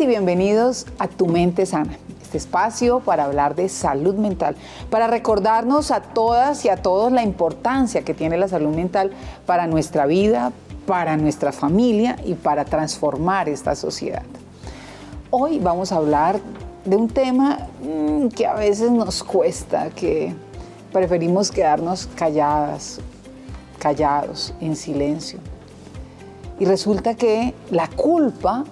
y bienvenidos a Tu Mente Sana, este espacio para hablar de salud mental, para recordarnos a todas y a todos la importancia que tiene la salud mental para nuestra vida, para nuestra familia y para transformar esta sociedad. Hoy vamos a hablar de un tema que a veces nos cuesta, que preferimos quedarnos callados, en silencio. Y resulta que la culpa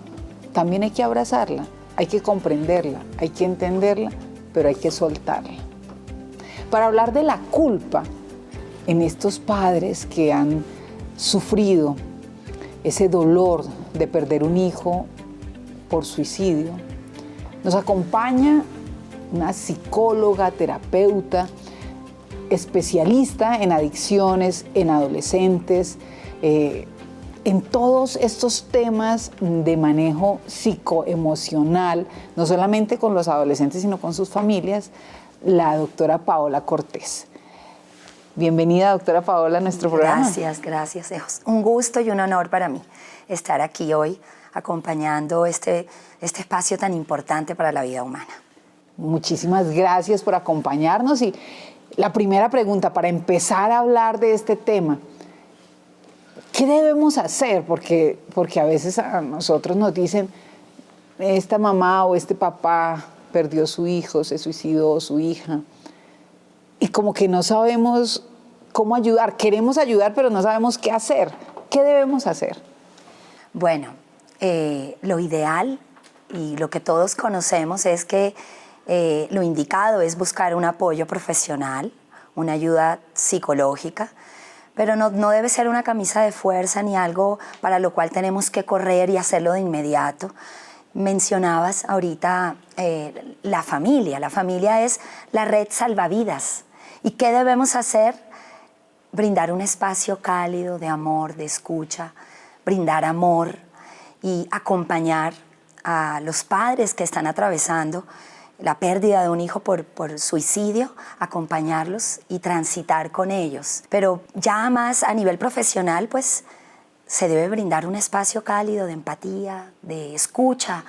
también hay que abrazarla, hay que comprenderla, hay que entenderla, pero hay que soltarla. Para hablar de la culpa en estos padres que han sufrido ese dolor de perder un hijo por suicidio, nos acompaña una psicóloga, terapeuta, especialista en adicciones, en adolescentes, en todos estos temas de manejo psicoemocional, no solamente con los adolescentes, sino con sus familias, la doctora Paola Cortés. Bienvenida, doctora Paola, a nuestro programa. Gracias. Es un gusto y un honor para mí estar aquí hoy acompañando este espacio tan importante para la vida humana. Muchísimas gracias por acompañarnos. Y la primera pregunta, para empezar a hablar de este tema, ¿qué debemos hacer? Porque a veces a nosotros nos dicen, esta mamá o este papá perdió su hijo, se suicidó su hija, y como que no sabemos cómo ayudar. Queremos ayudar, pero no sabemos qué hacer. ¿Qué debemos hacer? Bueno, lo ideal y lo que todos conocemos es que lo indicado es buscar un apoyo profesional, una ayuda psicológica, pero no debe ser una camisa de fuerza ni algo para lo cual tenemos que correr y hacerlo de inmediato. Mencionabas ahorita la familia. La familia es la red salvavidas. ¿Y qué debemos hacer? Brindar un espacio cálido de amor, de escucha, brindar amor y acompañar a los padres que están atravesando la pérdida de un hijo por suicidio, acompañarlos y transitar con ellos. Pero ya más a nivel profesional, pues se debe brindar un espacio cálido de empatía, de escucha,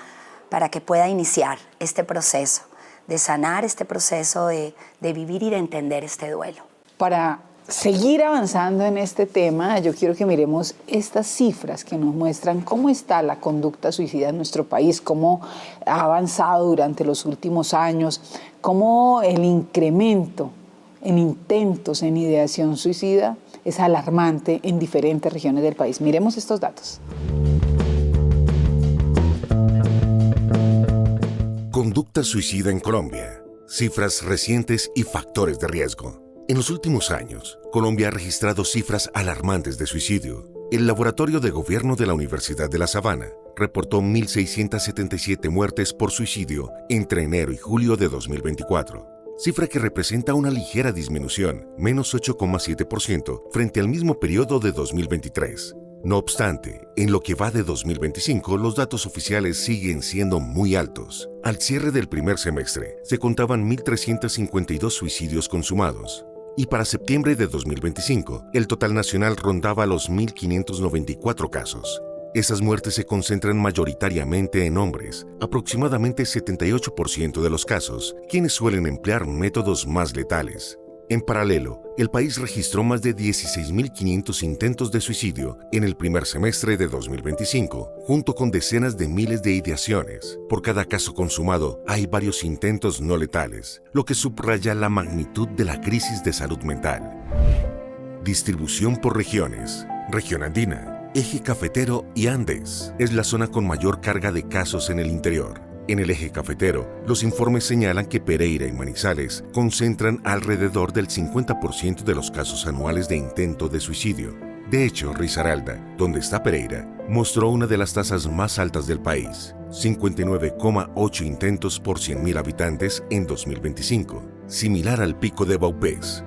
para que pueda iniciar este proceso, de sanar este proceso de vivir y de entender este duelo. Para seguir avanzando en este tema, yo quiero que miremos estas cifras que nos muestran cómo está la conducta suicida en nuestro país, cómo ha avanzado durante los últimos años, cómo el incremento en intentos en ideación suicida es alarmante en diferentes regiones del país. Miremos estos datos. Conducta suicida en Colombia. Cifras recientes y factores de riesgo. En los últimos años, Colombia ha registrado cifras alarmantes de suicidio. El Laboratorio de Gobierno de la Universidad de La Sabana reportó 1.677 muertes por suicidio entre enero y julio de 2024, cifra que representa una ligera disminución, menos 8,7% frente al mismo periodo de 2023. No obstante, en lo que va de 2025, los datos oficiales siguen siendo muy altos. Al cierre del primer semestre, se contaban 1.352 suicidios consumados. Y para septiembre de 2025, el total nacional rondaba los 1.594 casos. Esas muertes se concentran mayoritariamente en hombres, aproximadamente 78% de los casos, quienes suelen emplear métodos más letales. En paralelo, el país registró más de 16.500 intentos de suicidio en el primer semestre de 2025, junto con decenas de miles de ideaciones. Por cada caso consumado, hay varios intentos no letales, lo que subraya la magnitud de la crisis de salud mental. Distribución por regiones. Región andina, eje cafetero y Andes es la zona con mayor carga de casos en el interior. En el eje cafetero, los informes señalan que Pereira y Manizales concentran alrededor del 50% de los casos anuales de intento de suicidio. De hecho, Risaralda, donde está Pereira, mostró una de las tasas más altas del país, 59,8 intentos por 100.000 habitantes en 2025, similar al pico de Vaupés.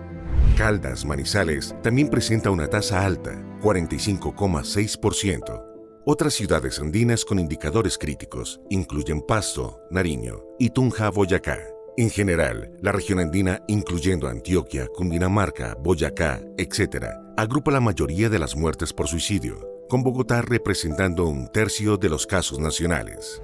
Caldas, Manizales, también presenta una tasa alta, 45,6%. Otras ciudades andinas con indicadores críticos incluyen Pasto, Nariño y Tunja, Boyacá. En general, la región andina, incluyendo Antioquia, Cundinamarca, Boyacá, etc., agrupa la mayoría de las muertes por suicidio. con Bogotá representando un tercio de los casos nacionales.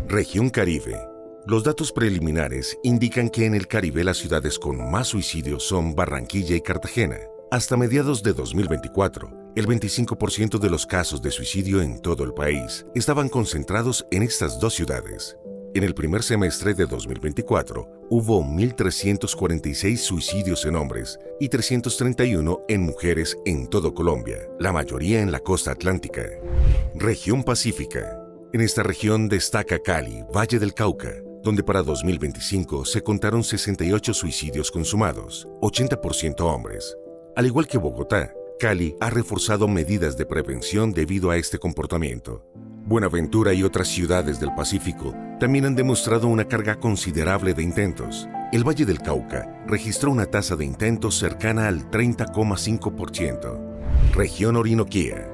Región Caribe. Los datos preliminares indican que en el Caribe las ciudades con más suicidios son Barranquilla y Cartagena. Hasta mediados de 2024, el 25% de los casos de suicidio en todo el país estaban concentrados en estas dos ciudades. En el primer semestre de 2024, hubo 1.346 suicidios en hombres y 331 en mujeres en todo Colombia, la mayoría en la costa atlántica. Región Pacífica. En esta región destaca Cali, Valle del Cauca, donde para 2025 se contaron 68 suicidios consumados, 80% hombres. Al igual que Bogotá, Cali ha reforzado medidas de prevención debido a este comportamiento. Buenaventura y otras ciudades del Pacífico también han demostrado una carga considerable de intentos. El Valle del Cauca registró una tasa de intentos cercana al 30,5%. Región Orinoquía.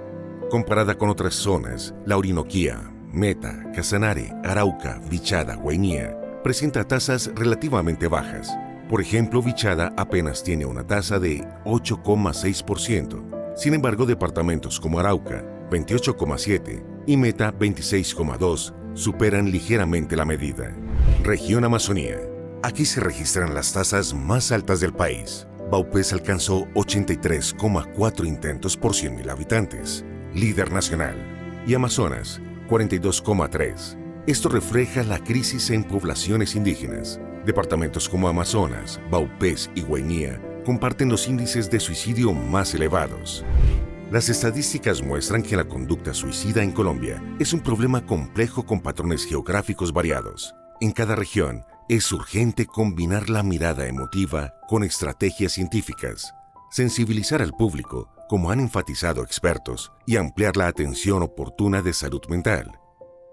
Comparada con otras zonas, la Orinoquía, Meta, Casanare, Arauca, Vichada, Guainía, presenta tasas relativamente bajas. Por ejemplo, Vichada apenas tiene una tasa de 8,6%. Sin embargo, departamentos como Arauca, 28,7%, y Meta, 26,2%, superan ligeramente la medida. Región Amazonía. Aquí se registran las tasas más altas del país. Vaupés alcanzó 83,4 intentos por 100.000 habitantes, líder nacional, y Amazonas, 42,3. Esto refleja la crisis en poblaciones indígenas. Departamentos como Amazonas, Vaupés y Guainía comparten los índices de suicidio más elevados. Las estadísticas muestran que la conducta suicida en Colombia es un problema complejo con patrones geográficos variados. En cada región, es urgente combinar la mirada emotiva con estrategias científicas, sensibilizar al público, como han enfatizado expertos, y ampliar la atención oportuna de salud mental.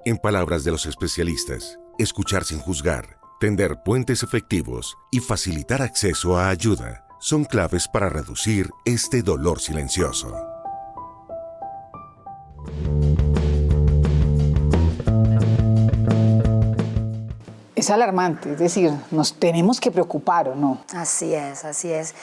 En palabras de los especialistas, escuchar sin juzgar, tender puentes efectivos y facilitar acceso a ayuda son claves para reducir este dolor silencioso. Es alarmante, es decir, nos tenemos que preocupar, ¿o no? Así es, así es.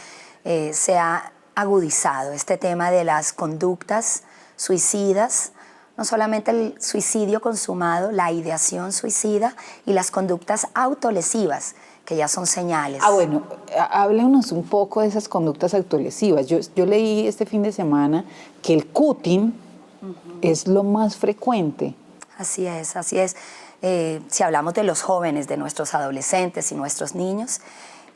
Se ha agudizado este tema de las conductas suicidas, no solamente el suicidio consumado, la ideación suicida y las conductas autolesivas, que ya son señales. Bueno, háblenos un poco de esas conductas autolesivas. Yo leí este fin de semana que el cutting es lo más frecuente. Así es, así es. Si hablamos de los jóvenes, de nuestros adolescentes y nuestros niños,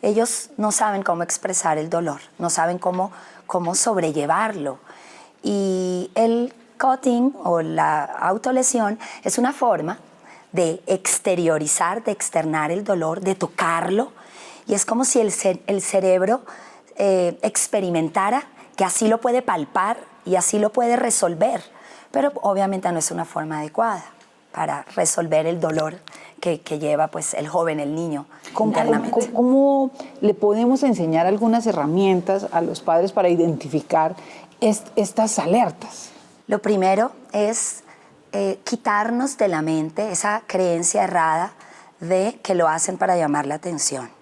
ellos no saben cómo expresar el dolor, no saben cómo sobrellevarlo. Y el cutting o la autolesión es una forma de exteriorizar, de externar el dolor, de tocarlo. Y es como si el cerebro experimentara que así lo puede palpar y así lo puede resolver. Pero obviamente no es una forma adecuada para resolver el dolor que lleva pues, el joven, el niño, internamente. ¿Cómo le podemos enseñar algunas herramientas a los padres para identificar estas alertas? Lo primero es quitarnos de la mente esa creencia errada de que lo hacen para llamar la atención.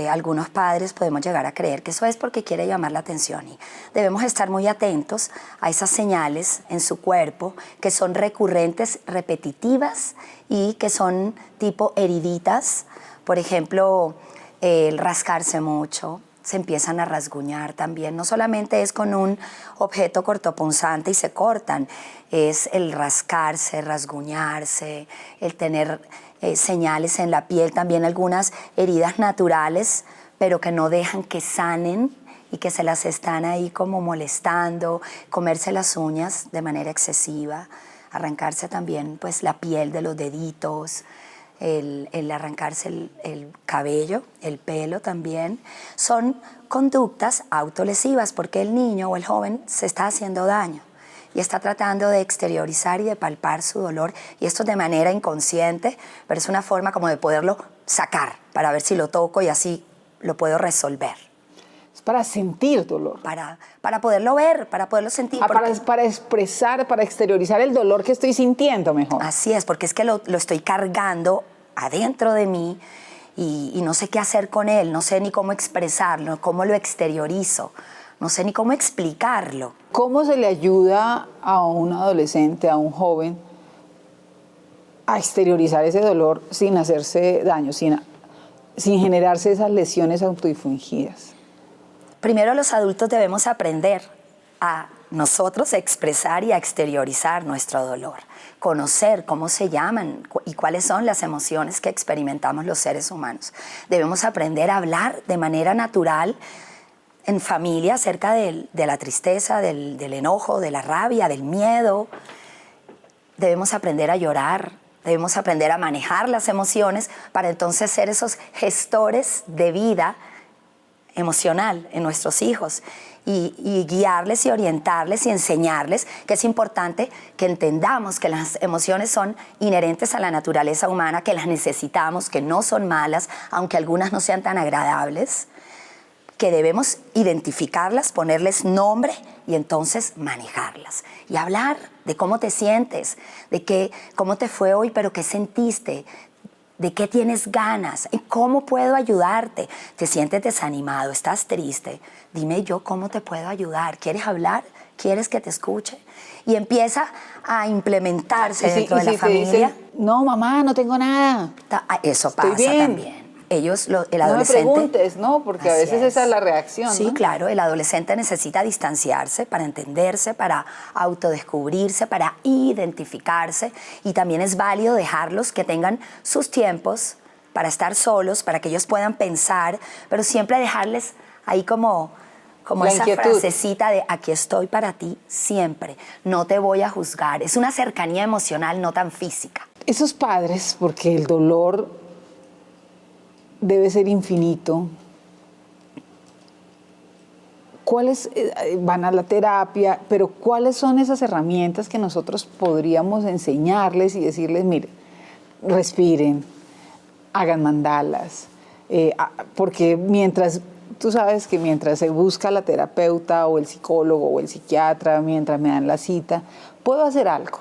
Algunos padres podemos llegar a creer que eso es porque quiere llamar la atención y debemos estar muy atentos a esas señales en su cuerpo que son recurrentes, repetitivas y que son tipo heriditas. Por ejemplo, el rascarse mucho, se empiezan a rasguñar también. No solamente es con un objeto cortopunzante y se cortan, es el rascarse, rasguñarse, el tener señales en la piel, también algunas heridas naturales, pero que no dejan que sanen y que se las están ahí como molestando, comerse las uñas de manera excesiva, arrancarse también pues la piel de los deditos, el arrancarse el cabello, el pelo también, son conductas autolesivas porque el niño o el joven se está haciendo daño y está tratando de exteriorizar y de palpar su dolor, y esto de manera inconsciente, pero es una forma como de poderlo sacar para ver si lo toco y así lo puedo resolver. Es para sentir dolor. Para poderlo ver, para poderlo sentir. Para expresar, para exteriorizar el dolor que estoy sintiendo mejor. Así es, porque es que lo estoy cargando adentro de mí y no sé qué hacer con él, no sé ni cómo expresarlo, cómo lo exteriorizo. no sé ni cómo explicarlo. ¿Cómo se le ayuda a un adolescente, a un joven, a exteriorizar ese dolor sin hacerse daño, sin generarse esas lesiones autoinfligidas? Primero los adultos debemos aprender a nosotros expresar y a exteriorizar nuestro dolor, conocer cómo se llaman y cuáles son las emociones que experimentamos los seres humanos. Debemos aprender a hablar de manera natural en familia acerca de la tristeza, del enojo, de la rabia, del miedo. Debemos aprender a llorar, debemos aprender a manejar las emociones para entonces ser esos gestores de vida emocional en nuestros hijos y guiarles y orientarles y enseñarles que es importante que entendamos que las emociones son inherentes a la naturaleza humana, que las necesitamos, que no son malas, aunque algunas no sean tan agradables, que debemos identificarlas, ponerles nombre y entonces manejarlas. Y hablar de cómo te sientes, cómo te fue hoy, pero qué sentiste, de qué tienes ganas, cómo puedo ayudarte. ¿Te sientes desanimado? ¿Estás triste? Dime yo cómo te puedo ayudar. ¿Quieres hablar? ¿Quieres que te escuche? Y empieza a implementarse dentro de la familia. Dicen, no, mamá, no tengo nada. Eso pasa también. Ellos, el adolescente... No me preguntes, ¿no? Porque a veces esa es la reacción, Sí, ¿no? claro, el adolescente necesita distanciarse para entenderse, para autodescubrirse, para identificarse, y también es válido dejarlos que tengan sus tiempos para estar solos, para que ellos puedan pensar, pero siempre dejarles ahí como esa frasecita de aquí estoy para ti siempre, no te voy a juzgar. Es una cercanía emocional, no tan física. Esos padres, porque el dolor debe ser infinito. ¿Cuáles van a la terapia? Pero ¿cuáles son esas herramientas que nosotros podríamos enseñarles y decirles, mire, respiren, hagan mandalas? Porque tú sabes que mientras se busca la terapeuta o el psicólogo o el psiquiatra, mientras me dan la cita, puedo hacer algo.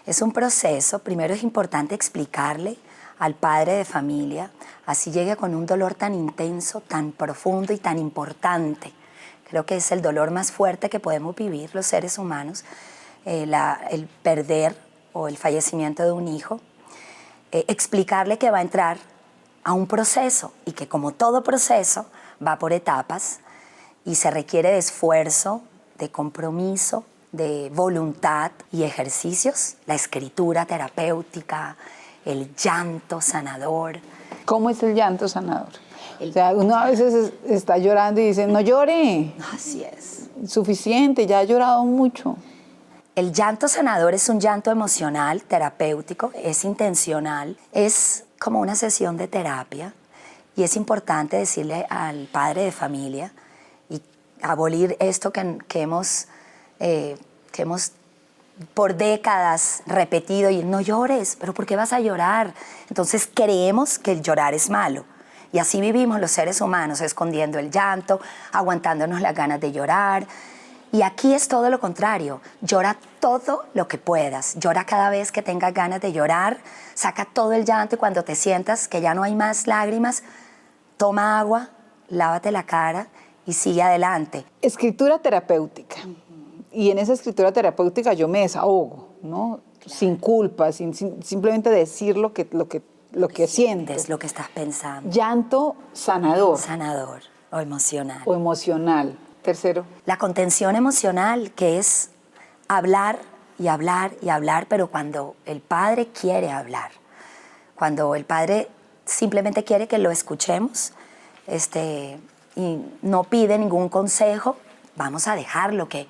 Es un proceso. Primero es importante explicarle al padre de familia, así llegue con un dolor tan intenso, tan profundo y tan importante. Creo que es el dolor más fuerte que podemos vivir los seres humanos, el perder o el fallecimiento de un hijo. Explicarle que va a entrar a un proceso y que como todo proceso va por etapas y se requiere de esfuerzo, de compromiso, de voluntad y ejercicios, la escritura terapéutica, el llanto sanador. ¿Cómo es el llanto sanador? O sea, uno a veces está llorando y dice, no llore. Así es. Suficiente, ya ha llorado mucho. El llanto sanador es un llanto emocional, terapéutico, es intencional, es como una sesión de terapia y es importante decirle al padre de familia y abolir esto que hemos por décadas repetido y no llores, pero ¿por qué vas a llorar? Entonces creemos que el llorar es malo y así vivimos los seres humanos, escondiendo el llanto, aguantándonos las ganas de llorar. Y aquí es todo lo contrario, llora todo lo que puedas, llora cada vez que tengas ganas de llorar, saca todo el llanto y cuando te sientas que ya no hay más lágrimas, toma agua, lávate la cara y sigue adelante. Escritura terapéutica. Y en esa escritura terapéutica yo me desahogo, ¿no? Claro. Sin culpa, simplemente decir lo que siento. Es lo que estás pensando. Llanto sanador. Sanador o emocional. O emocional. Tercero. La contención emocional, que es hablar y hablar y hablar, pero cuando el padre quiere hablar, cuando el padre simplemente quiere que lo escuchemos y no pide ningún consejo, vamos a dejarlo que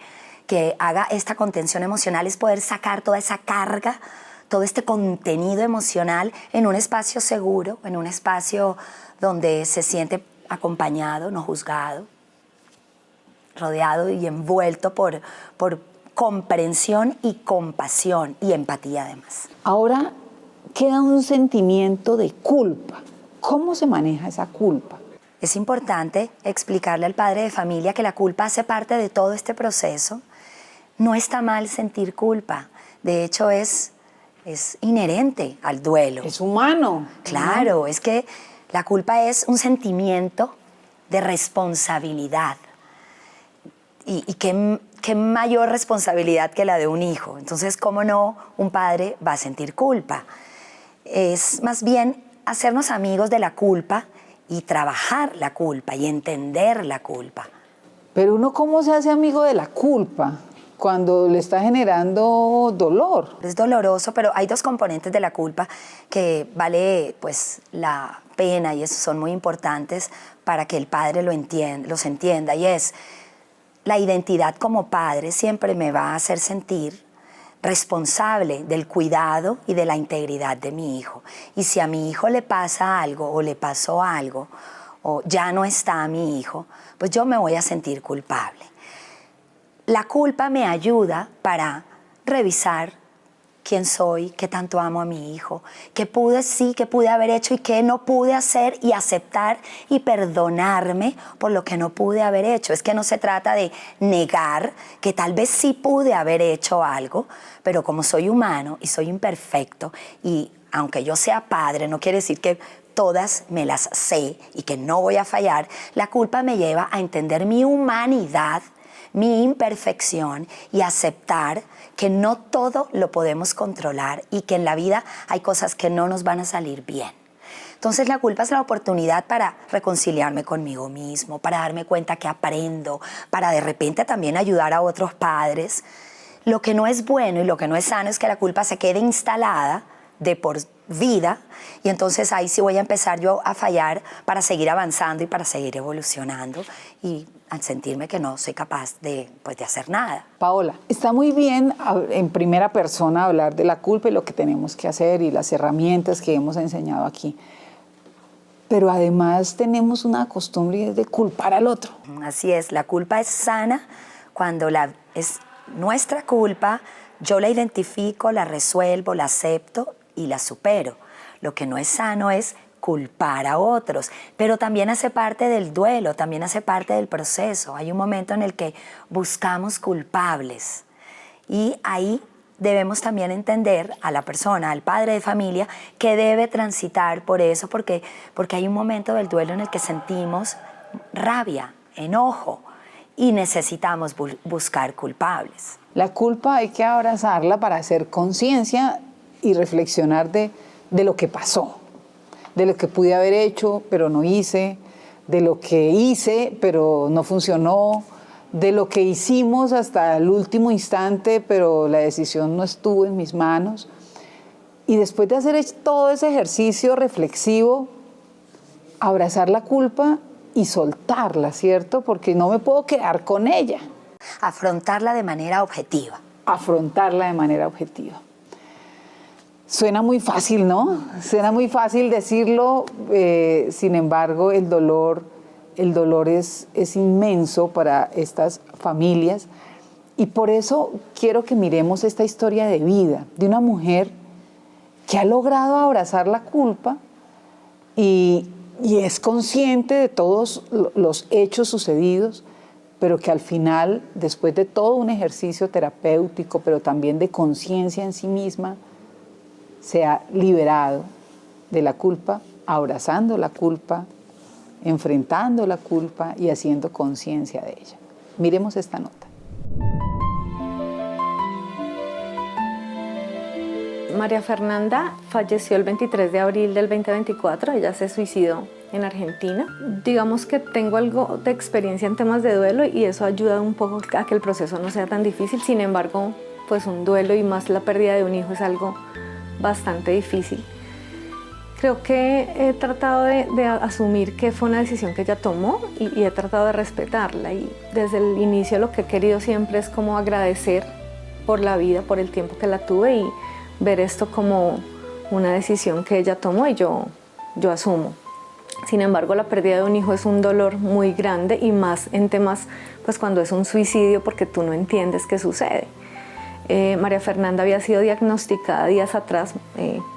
haga esta contención emocional, es poder sacar toda esa carga, todo este contenido emocional en un espacio seguro, en un espacio donde se siente acompañado, no juzgado, rodeado y envuelto por comprensión y compasión y empatía además. Ahora queda un sentimiento de culpa. ¿Cómo se maneja esa culpa? Es importante explicarle al padre de familia que la culpa hace parte de todo este proceso. No está mal sentir culpa, de hecho es inherente al duelo. Es humano. Claro, es que la culpa es un sentimiento de responsabilidad. Y qué mayor responsabilidad que la de un hijo. Entonces, ¿cómo no un padre va a sentir culpa? Es más bien hacernos amigos de la culpa y trabajar la culpa y entender la culpa. Pero uno, ¿cómo se hace amigo de la culpa cuando le está generando dolor? Es doloroso, pero hay dos componentes de la culpa que vale pues la pena y eso son muy importantes para que el padre los entienda, y es la identidad como padre siempre me va a hacer sentir responsable del cuidado y de la integridad de mi hijo. Y si a mi hijo le pasa algo o le pasó algo o ya no está mi hijo, pues yo me voy a sentir culpable. La culpa me ayuda para revisar quién soy, qué tanto amo a mi hijo, qué pude haber hecho y qué no pude hacer, y aceptar y perdonarme por lo que no pude haber hecho. Es que no se trata de negar que tal vez sí pude haber hecho algo, pero como soy humano y soy imperfecto, y aunque yo sea padre, no quiere decir que todas me las sé y que no voy a fallar. La culpa me lleva a entender mi humanidad, mi imperfección, y aceptar que no todo lo podemos controlar y que en la vida hay cosas que no nos van a salir bien. Entonces la culpa es la oportunidad para reconciliarme conmigo mismo, para darme cuenta que aprendo, para de repente también ayudar a otros padres. Lo que no es bueno y lo que no es sano es que la culpa se quede instalada de por vida, y entonces ahí sí voy a empezar yo a fallar para seguir avanzando y para seguir evolucionando y al sentirme que no soy capaz de hacer nada. Paola, está muy bien en primera persona hablar de la culpa y lo que tenemos que hacer y las herramientas que hemos enseñado aquí. Pero además tenemos una costumbre de culpar al otro. Así es, la culpa es sana cuando es nuestra culpa, yo la identifico, la resuelvo, la acepto y la supero. Lo que no es sano es culpar a otros, pero también hace parte del duelo, también hace parte del proceso. Hay un momento en el que buscamos culpables y ahí debemos también entender a la persona, al padre de familia, que debe transitar por eso, porque hay un momento del duelo en el que sentimos rabia, enojo, y necesitamos buscar culpables. La culpa hay que abrazarla para hacer conciencia y reflexionar de lo que pasó, de lo que pude haber hecho pero no hice, de lo que hice pero no funcionó, de lo que hicimos hasta el último instante pero la decisión no estuvo en mis manos. Y después de hacer todo ese ejercicio reflexivo, abrazar la culpa y soltarla, ¿cierto? Porque no me puedo quedar con ella. Afrontarla de manera objetiva. Afrontarla de manera objetiva. Suena muy fácil, ¿no? Suena muy fácil decirlo, sin embargo, el dolor es inmenso para estas familias. Y por eso quiero que miremos esta historia de vida de una mujer que ha logrado abrazar la culpa y es consciente de todos los hechos sucedidos, pero que al final, después de todo un ejercicio terapéutico, pero también de conciencia en sí misma, se ha liberado de la culpa, abrazando la culpa, enfrentando la culpa y haciendo conciencia de ella. Miremos esta nota. María Fernanda falleció el 23 de abril del 2024, ella se suicidó en Argentina. Digamos que tengo algo de experiencia en temas de duelo y eso ayuda un poco a que el proceso no sea tan difícil. Sin embargo, pues un duelo y más la pérdida de un hijo es algo bastante difícil. Creo que he tratado de asumir que fue una decisión que ella tomó y he tratado de respetarla, y desde el inicio lo que he querido siempre es como agradecer por la vida, por el tiempo que la tuve y ver esto como una decisión que ella tomó y yo asumo. Sin embargo, la pérdida de un hijo es un dolor muy grande y más en temas, pues cuando es un suicidio, porque tú no entiendes qué sucede. María Fernanda había sido diagnosticada días atrás,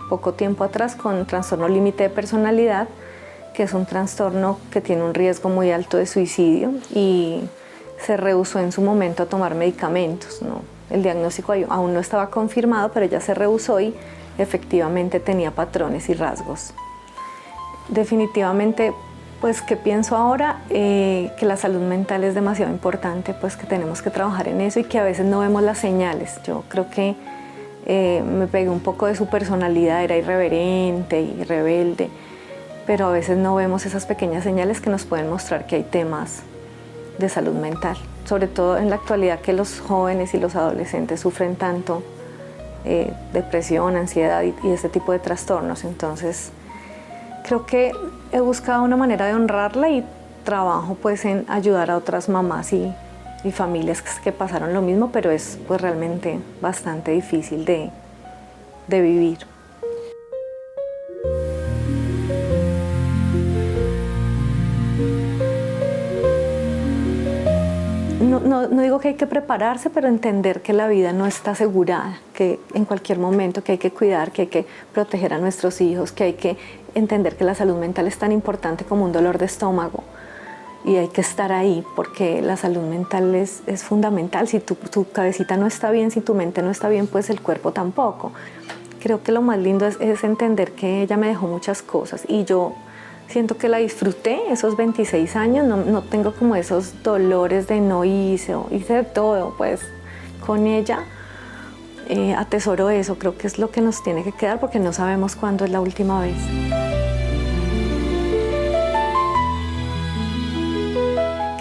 poco tiempo atrás, con trastorno límite de personalidad, que es un trastorno que tiene un riesgo muy alto de suicidio, y se rehusó en su momento a tomar medicamentos, ¿no? El diagnóstico aún no estaba confirmado, pero ella se rehusó y efectivamente tenía patrones y rasgos. Definitivamente Pues, ¿qué pienso ahora? Que la salud mental es demasiado importante, pues que tenemos que trabajar en eso y que a veces no vemos las señales. Yo creo que me pegué un poco de su personalidad, era irreverente y rebelde, pero a veces no vemos esas pequeñas señales que nos pueden mostrar que hay temas de salud mental, sobre todo en la actualidad que los jóvenes y los adolescentes sufren tanto depresión, ansiedad y este tipo de trastornos. Entonces, creo que he buscado una manera de honrarla y trabajo pues en ayudar a otras mamás y familias que pasaron lo mismo, pero es pues realmente bastante difícil de vivir. No digo que hay que prepararse, pero entender que la vida no está asegurada, que en cualquier momento que hay que cuidar, que hay que proteger a nuestros hijos, que hay que entender que la salud mental es tan importante como un dolor de estómago y hay que estar ahí porque la salud mental es fundamental. Si tu cabecita no está bien, si tu mente no está bien, pues el cuerpo tampoco. Creo que lo más lindo es entender que ella me dejó muchas cosas y yo siento que la disfruté esos 26 años, no tengo como esos dolores de no hice de todo, pues con ella atesoro eso, creo que es lo que nos tiene que quedar porque no sabemos cuándo es la última vez.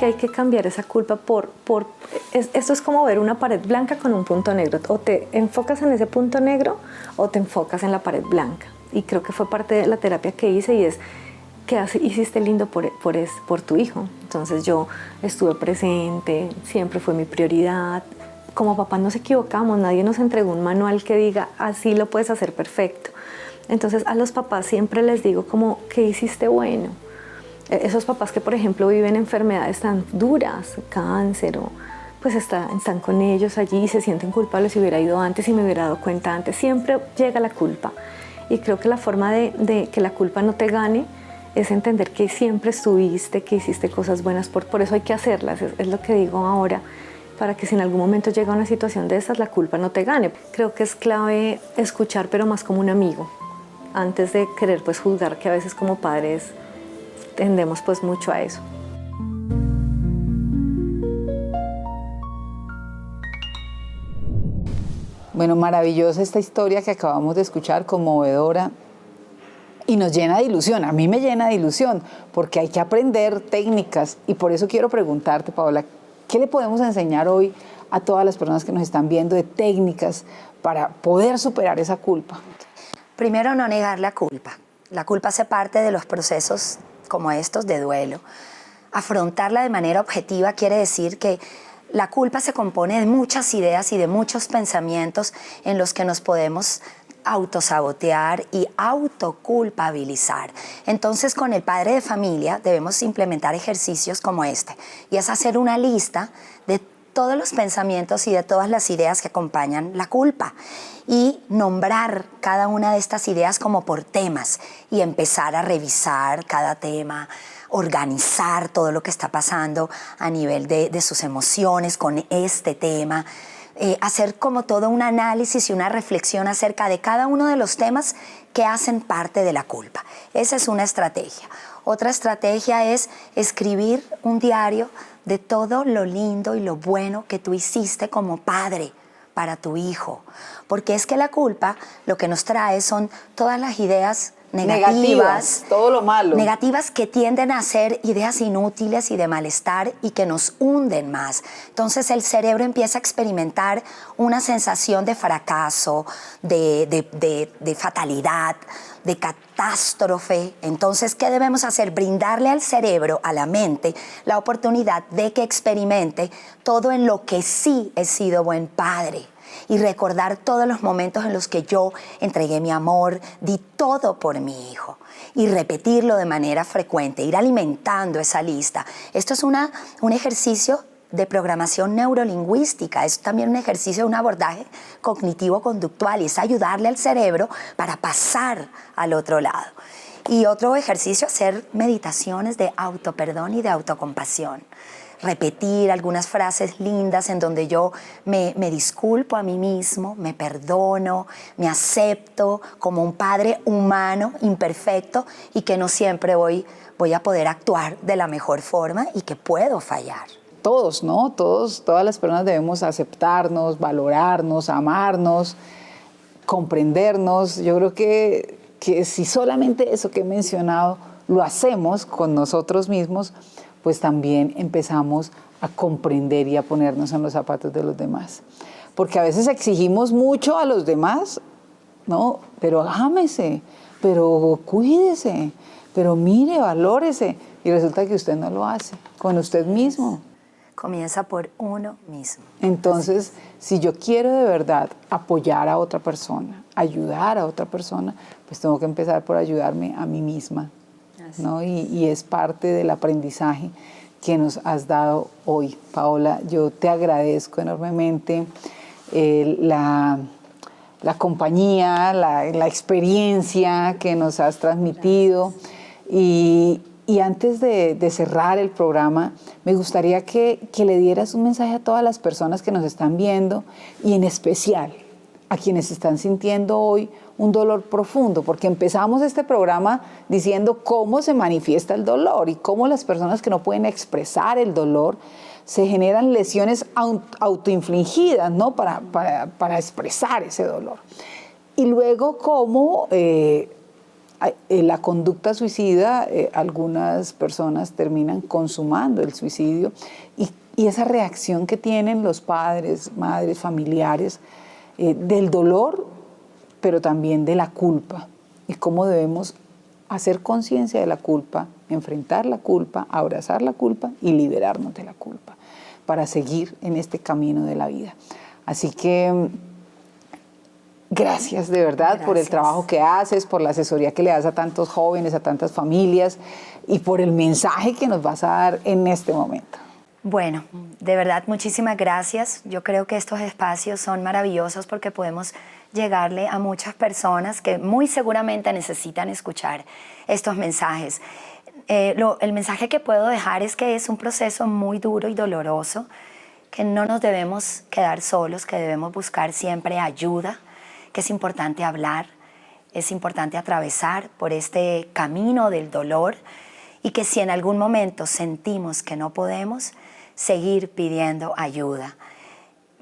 Que hay que cambiar esa culpa esto es como ver una pared blanca con un punto negro, o te enfocas en ese punto negro o te enfocas en la pared blanca, y creo que fue parte de la terapia que hice y es ¿qué hiciste lindo por tu hijo? Entonces yo estuve presente, siempre fue mi prioridad. Como papás nos equivocamos, nadie nos entregó un manual que diga así lo puedes hacer perfecto. Entonces a los papás siempre les digo como ¿qué hiciste bueno? Esos papás que por ejemplo viven enfermedades tan duras, cáncer pues están con ellos allí y se sienten culpables si hubiera ido antes y me hubiera dado cuenta antes. Siempre llega la culpa y creo que la forma de que la culpa no te gane es entender que siempre estuviste, que hiciste cosas buenas, por eso hay que hacerlas, es lo que digo ahora, para que si en algún momento llega una situación de esas, la culpa no te gane. Creo que es clave escuchar, pero más como un amigo, antes de querer pues juzgar, que a veces como padres tendemos pues mucho a eso. Bueno, maravillosa esta historia que acabamos de escuchar, conmovedora. Y nos llena de ilusión, a mí me llena de ilusión, porque hay que aprender técnicas y por eso quiero preguntarte, Paola, ¿qué le podemos enseñar hoy a todas las personas que nos están viendo de técnicas para poder superar esa culpa? Primero, no negar la culpa. La culpa hace parte de los procesos como estos de duelo. Afrontarla de manera objetiva quiere decir que la culpa se compone de muchas ideas y de muchos pensamientos en los que nos podemos autosabotear y autoculpabilizar. Entonces, con el padre de familia debemos implementar ejercicios como este, y es hacer una lista de todos los pensamientos y de todas las ideas que acompañan la culpa y nombrar cada una de estas ideas como por temas y empezar a revisar cada tema, organizar todo lo que está pasando a nivel de sus emociones con este tema. Hacer como todo un análisis y una reflexión acerca de cada uno de los temas que hacen parte de la culpa. Esa es una estrategia. Otra estrategia es escribir un diario de todo lo lindo y lo bueno que tú hiciste como padre para tu hijo. Porque es que la culpa lo que nos trae son todas las ideas negativas, todo lo malo. Negativas que tienden a ser ideas inútiles y de malestar y que nos hunden más. Entonces el cerebro empieza a experimentar una sensación de fracaso, de fatalidad, de catástrofe. Entonces, ¿qué debemos hacer? Brindarle al cerebro, a la mente, la oportunidad de que experimente todo en lo que sí he sido buen padre. Y recordar todos los momentos en los que yo entregué mi amor, di todo por mi hijo. Y repetirlo de manera frecuente, ir alimentando esa lista. Esto es un ejercicio de programación neurolingüística, es también un ejercicio, un abordaje cognitivo-conductual y es ayudarle al cerebro para pasar al otro lado. Y otro ejercicio, hacer meditaciones de autoperdón y de autocompasión. repetir algunas frases lindas en donde yo me disculpo a mí mismo, me perdono, me acepto como un padre humano, imperfecto, y que no siempre voy a poder actuar de la mejor forma y que puedo fallar. Todos, ¿no? Todas las personas debemos aceptarnos, valorarnos, amarnos, comprendernos. Yo creo que si solamente eso que he mencionado lo hacemos con nosotros mismos, pues también empezamos a comprender y a ponernos en los zapatos de los demás. Porque a veces exigimos mucho a los demás, ¿no? Pero ámese, pero cuídese, pero mire, valórese. Y resulta que usted no lo hace con usted mismo. Comienza por uno mismo. Entonces, si yo quiero de verdad apoyar a otra persona, ayudar a otra persona, pues tengo que empezar por ayudarme a mí misma, ¿no? Y es parte del aprendizaje que nos has dado hoy. Paola, yo te agradezco enormemente la compañía, la experiencia que nos has transmitido. Y antes de cerrar el programa, me gustaría que le dieras un mensaje a todas las personas que nos están viendo y en especial a quienes están sintiendo hoy un dolor profundo, porque empezamos este programa diciendo cómo se manifiesta el dolor y cómo las personas que no pueden expresar el dolor se generan lesiones autoinfligidas, ¿no? para expresar ese dolor. Y luego cómo la conducta suicida, algunas personas terminan consumando el suicidio y esa reacción que tienen los padres, madres, familiares del dolor, pero también de la culpa y cómo debemos hacer conciencia de la culpa, enfrentar la culpa, abrazar la culpa y liberarnos de la culpa para seguir en este camino de la vida. Así que gracias de verdad por el trabajo que haces, por la asesoría que le das a tantos jóvenes, a tantas familias y por el mensaje que nos vas a dar en este momento. Bueno, de verdad, muchísimas gracias. Yo creo que estos espacios son maravillosos porque podemos llegarle a muchas personas que muy seguramente necesitan escuchar estos mensajes. El mensaje que puedo dejar es que es un proceso muy duro y doloroso, que no nos debemos quedar solos, que debemos buscar siempre ayuda, que es importante hablar, es importante atravesar por este camino del dolor y que si en algún momento sentimos que no podemos, seguir pidiendo ayuda.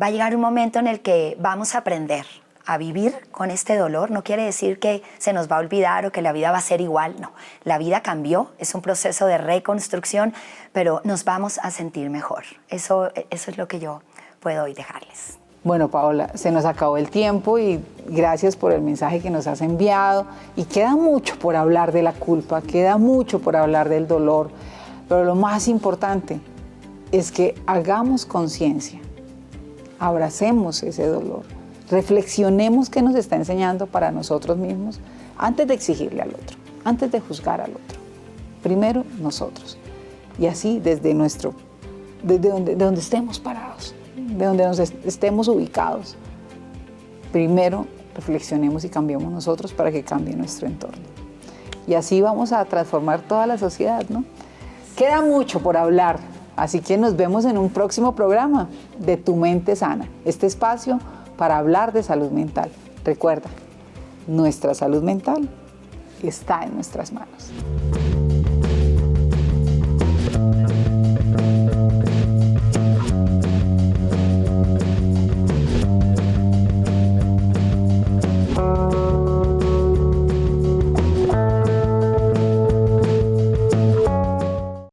Va a llegar un momento en el que vamos a aprender a vivir con este dolor. No quiere decir que se nos va a olvidar o que la vida va a ser igual, no. La vida cambió, es un proceso de reconstrucción, pero nos vamos a sentir mejor. Eso es lo que yo puedo hoy dejarles. Bueno, Paola, se nos acabó el tiempo y gracias por el mensaje que nos has enviado. Y queda mucho por hablar de la culpa, queda mucho por hablar del dolor, pero lo más importante es que hagamos conciencia, abracemos ese dolor, reflexionemos qué nos está enseñando para nosotros mismos antes de exigirle al otro, antes de juzgar al otro. Primero nosotros. Y así desde donde estemos parados, de donde nos estemos ubicados, primero reflexionemos y cambiemos nosotros para que cambie nuestro entorno. Y así vamos a transformar toda la sociedad, ¿no? Queda mucho por hablar, así que nos vemos en un próximo programa de Tu Mente Sana, este espacio para hablar de salud mental. Recuerda, nuestra salud mental está en nuestras manos.